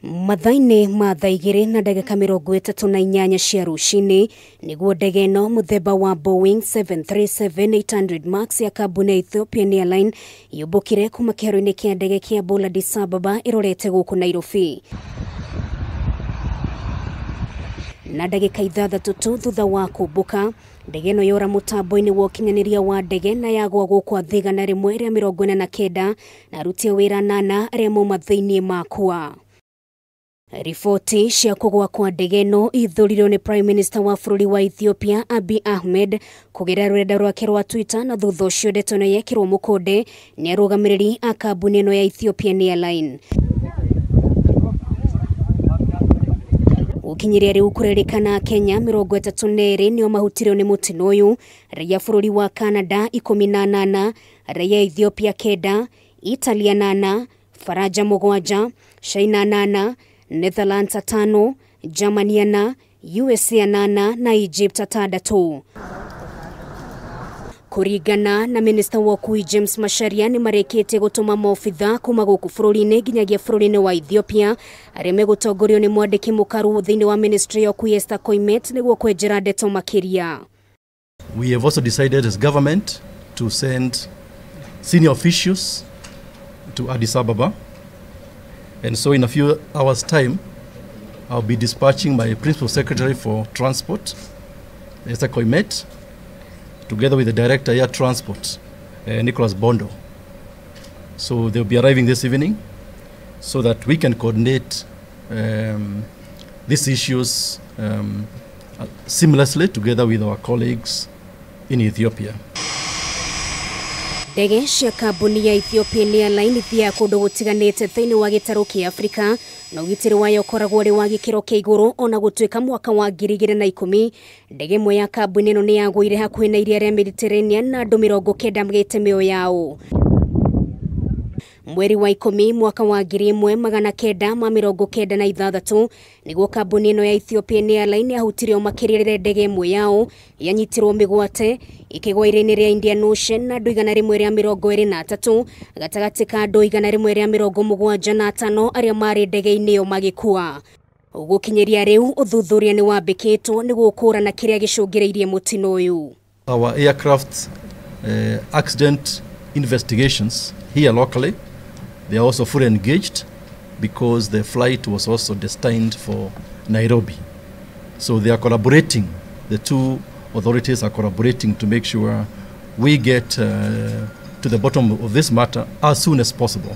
Mathaini ma thaa igiri na ndagika 38 cia rucini niguo ndege ino muthemba wa Boeing 737-800 Max ya kambuni ya Ethiopia Airline yubukire kuma kiharoini kia ndege kia Addis Ababa irorete guku Nairobi. Na ndagika 6 tu thutha wa kubuka ndege ino yora mutambo-ini wa ukinyaniria wa ndege na yagwa guku thigana rimwe ria 49 na aruti wira 8 aria mauma thiini makua. Ripoti cia kugwa kwa ndege ino ithuririo ni Prime Minister wa bururi wa Ethiopia Abiy Ahmed kugira rurenda rwake rwa Twitter, na thutha ucio ndeto ino yekirwo mukonde ni arugamiriri a kambuni ino ya Ethiopia Airline. Ukinyiria riu kurerikana Kenya 32 nio mahutirio ni mutino uyu, raia bururi wa Canada 18, raia Ethiopia 9, Italia 8, Faraja 7, China 8, Netherlands 5, Germany 4, USA 8 na Egypt 6. Kuringana na Minister wa Kui James Macharia ni marekete gutuma maofitha kuma guku bururi-ini nginyagia bururi-ini wa Ethiopia aria megutongorio ni mwandiki mukaru thiini wa Ministry ya Kui Esther Koimet niguo kwenjera ndeto makiria. We have also decided as government to send senior officials to Addis Ababa, and so in a few hours time I'll be dispatching my Principal Secretary for Transport, Esther Koimet, together with the Director Air Transport, Nicholas Bondo. So they'll be arriving this evening so that we can coordinate these issues seamlessly together with our colleagues in Ethiopia. Ndege cia kambuni ya Ethiopia Airline thia kundu gutiganite thiini wa gitaro kia Afrika na ugitiri wayo koragwo ri wa gikiro kia iguru, ona gutwika mwaka wa 2010 ndege imwe ya kambuni ino ni yagwire hakuhi na iria ria Mediterranean na andu 90 magite mioyo yao. Mweri wa 10 mwaka wa 1996 niguo kambuni ino ya Ethiopia Airline yahutirio makirire ndege imwe yao yanyitirwo migwate ikigwa iria-ini ria Indian Ocean na andu 123 gatagati ka andu 175 aria mari ndege-ini iyo magikua. Gukinyiria riu uthuthuria ni wambikitwo niguo kurana kiria gicungireirie mutino uyu. Our aircraft accident investigations here locally, they are also fully engaged because the flight was also destined for Nairobi. So they are collaborating, the two authorities are collaborating to make sure we get to the bottom of this matter as soon as possible.